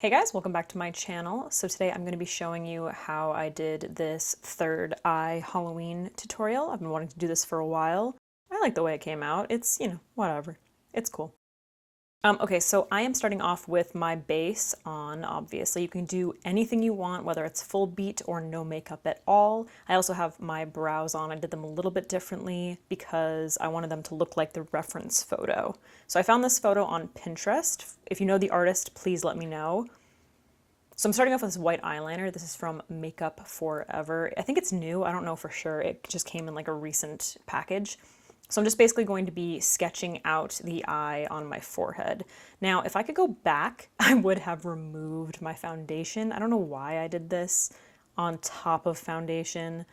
Hey guys, welcome back to my channel. So today I'm going to be showing you how I did this third eye Halloween tutorial. I've been wanting to do this for a while. I like the way it came out. It's, whatever. It's cool. Okay, so I am starting off with my base on, obviously. You can do anything you want, whether it's full beat or no makeup at all. I also have my brows on. I did them a little bit differently because I wanted them to look like the reference photo. So I found this photo on Pinterest. If you know the artist, please let me know. So I'm starting off with this white eyeliner. This is from Makeup Forever. I think it's new. I don't know for sure. It just came in like a recent package. So I'm just basically going to be sketching out the eye on my forehead. Now, if I could go back, I would have removed my foundation. I don't know why I did this on top of foundation.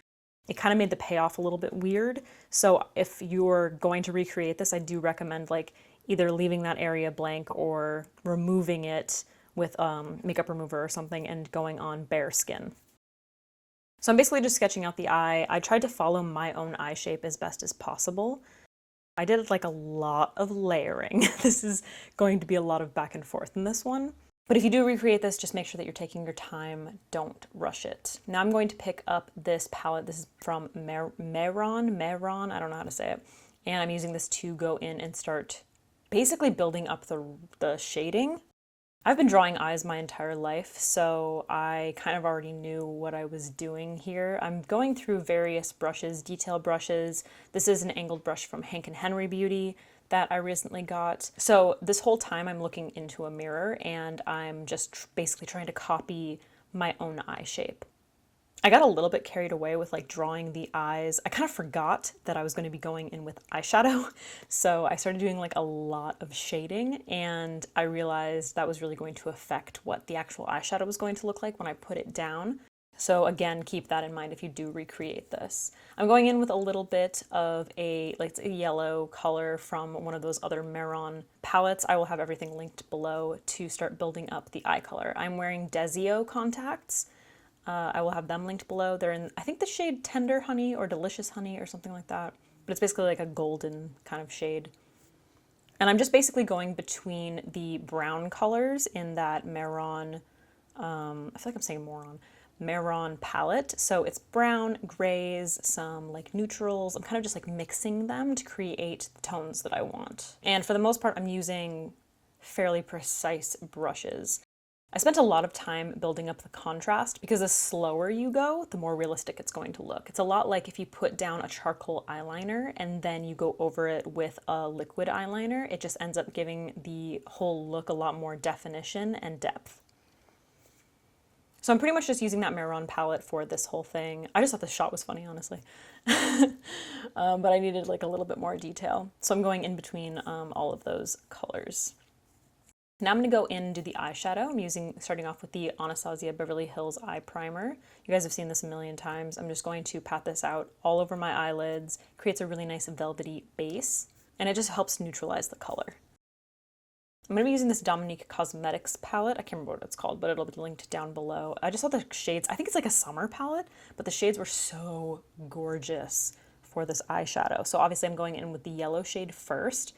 It kind of made the payoff a little bit weird. So if you're going to recreate this, I do recommend like either leaving that area blank or removing it with makeup remover or something and going on bare skin. So I'm basically just sketching out the eye. I tried to follow my own eye shape as best as possible. I did like a lot of layering. This is going to be a lot of back and forth in this one. But if you do recreate this, just make sure that you're taking your time. Don't rush it. Now I'm going to pick up this palette. This is from Mehron, I don't know how to say it. And I'm using this to go in and start basically building up the shading. I've been drawing eyes my entire life, so I kind of already knew what I was doing here. I'm going through various brushes, detail brushes. This is an angled brush from Hank and Henry Beauty that I recently got. So this whole time I'm looking into a mirror and I'm just basically trying to copy my own eye shape. I got a little bit carried away with like drawing the eyes. I kind of forgot that I was going to be going in with eyeshadow. So I started doing like a lot of shading and I realized that was really going to affect what the actual eyeshadow was going to look like when I put it down. So again, keep that in mind if you do recreate this. I'm going in with a little bit of a yellow color from one of those other Mehron palettes. I will have everything linked below to start building up the eye color. I'm wearing Desio contacts. I will have them linked below. They're in, I think, the shade Tender Honey or Delicious Honey or something like that. But it's basically like a golden kind of shade. And I'm just basically going between the brown colors in that Mehron, I feel like I'm saying moron, Mehron palette. So it's brown, grays, some like neutrals. I'm kind of just like mixing them to create the tones that I want. And for the most part, I'm using fairly precise brushes. I spent a lot of time building up the contrast because the slower you go, the more realistic it's going to look. It's a lot like if you put down a charcoal eyeliner and then you go over it with a liquid eyeliner, it just ends up giving the whole look a lot more definition and depth. So I'm pretty much just using that Mehron palette for this whole thing. I just thought the shot was funny, honestly. But I needed like a little bit more detail. So I'm going in between all of those colors. Now I'm going to go in and do the eyeshadow. I'm starting off with the Anastasia Beverly Hills Eye Primer. You guys have seen this a million times. I'm just going to pat this out all over my eyelids. Creates a really nice velvety base, and it just helps neutralize the color. I'm going to be using this Dominique Cosmetics palette. I can't remember what it's called, but it'll be linked down below. I just saw the shades. I think it's like a summer palette, but the shades were so gorgeous for this eyeshadow. So obviously I'm going in with the yellow shade first.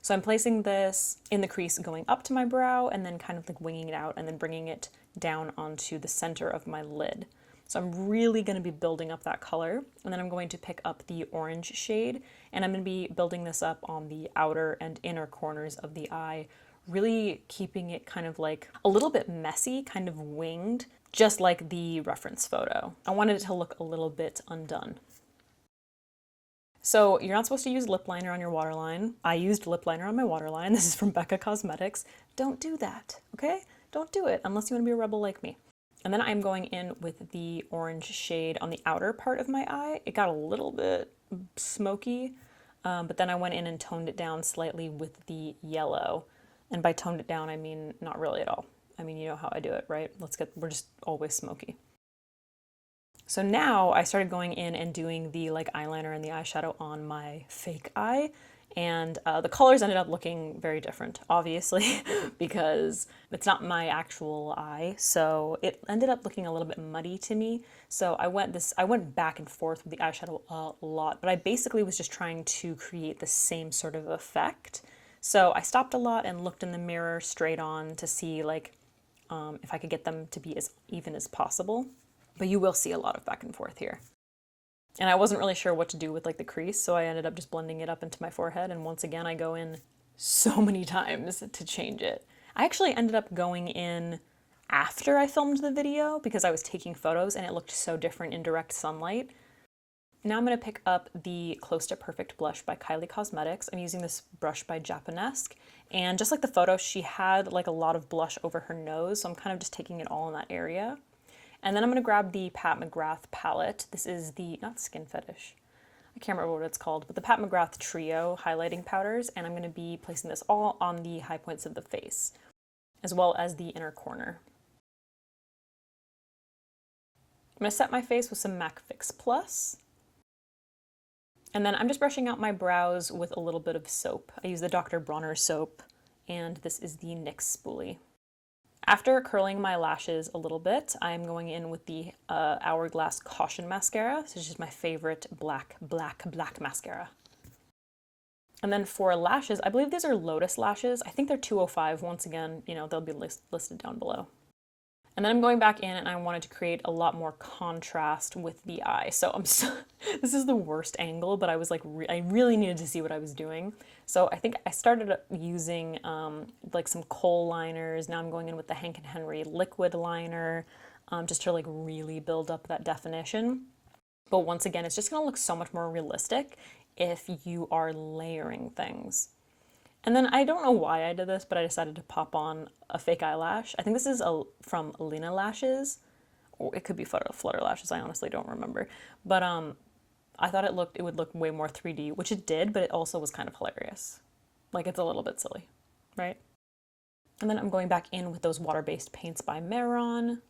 So I'm placing this in the crease going up to my brow and then kind of like winging it out and then bringing it down onto the center of my lid. So I'm really going to be building up that color, and then I'm going to pick up the orange shade and I'm going to be building this up on the outer and inner corners of the eye, really keeping it kind of like a little bit messy, kind of winged, just like the reference photo. I wanted it to look a little bit undone. So you're not supposed to use lip liner on your waterline. I used lip liner on my waterline. This is from Becca Cosmetics. Don't do that, okay? Don't do it unless you want to be a rebel like me. And then I'm going in with the orange shade on the outer part of my eye. It got a little bit smoky, but then I went in and toned it down slightly with the yellow. And by toned it down, I mean not really at all. I mean, you know how I do it, right? We're just always smoky. So now I started going in and doing the like eyeliner and the eyeshadow on my fake eye, and the colors ended up looking very different, obviously, because it's not my actual eye, so it ended up looking a little bit muddy to me. So I went back and forth with the eyeshadow a lot, but I basically was just trying to create the same sort of effect. So I stopped a lot and looked in the mirror straight on to see like if I could get them to be as even as possible. But you will see a lot of back and forth here. And I wasn't really sure what to do with like the crease, so I ended up just blending it up into my forehead. And once again, I go in so many times to change it. I actually ended up going in after I filmed the video because I was taking photos and it looked so different in direct sunlight. Now I'm going to pick up the Close to Perfect blush by Kylie Cosmetics. I'm using this brush by Japanesque, and just like the photo, she had like a lot of blush over her nose, so I'm kind of just taking it all in that area. And then I'm going to grab the Pat McGrath palette. This is the, not Skin Fetish, I can't remember what it's called, but the Pat McGrath Trio highlighting powders, and I'm going to be placing this all on the high points of the face, as well as the inner corner. I'm going to set my face with some MAC Fix Plus. And then I'm just brushing out my brows with a little bit of soap. I use the Dr. Bronner soap, and this is the NYX spoolie. After curling my lashes a little bit, I'm going in with the Hourglass Caution Mascara. This is just my favorite black mascara. And then for lashes, I believe these are Lotus Lashes. I think they're 205. Once again, you know, they'll be listed down below. And then I'm going back in and I wanted to create a lot more contrast with the eye. So this is the worst angle, but I was like, I really needed to see what I was doing. So I think I started using like some kohl liners. Now I'm going in with the Hank & Henry liquid liner just to like really build up that definition. But once again, it's just gonna look so much more realistic if you are layering things. And then I don't know why I did this, but I decided to pop on a fake eyelash. I think this is from Lena Lashes, or it could be Flutter Lashes. I honestly don't remember. But I thought it would look way more 3D, which it did, but it also was kind of hilarious. Like, it's a little bit silly, right? And then I'm going back in with those water-based paints by Mehron.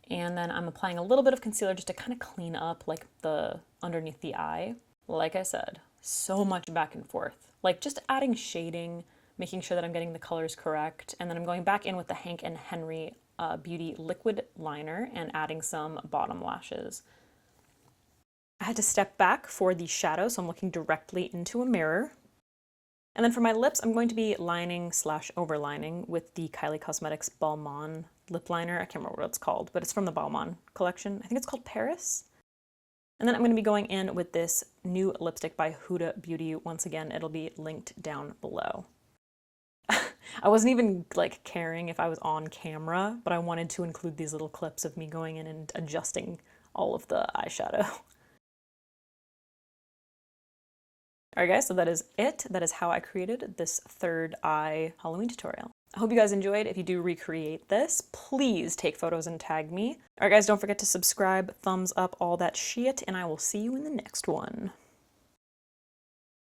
And then I'm applying a little bit of concealer just to kind of clean up like the underneath the eye. Like I said, so much back and forth. Like just adding shading, making sure that I'm getting the colors correct. And then I'm going back in with the Hank & Henry Beauty liquid liner and adding some bottom lashes. I had to step back for the shadow, so I'm looking directly into a mirror. And then for my lips, I'm going to be lining / overlining with the Kylie Cosmetics Balmain lip liner. I can't remember what it's called, but it's from the Balmain collection. I think it's called Paris. And then I'm going to be going in with this new lipstick by Huda Beauty. Once again, it'll be linked down below. I wasn't even like caring if I was on camera, but I wanted to include these little clips of me going in and adjusting all of the eyeshadow. Alright guys, so that is it. That is how I created this third eye Halloween tutorial. I hope you guys enjoyed. If you do recreate this, please take photos and tag me. Alright guys, don't forget to subscribe, thumbs up, all that shit, and I will see you in the next one.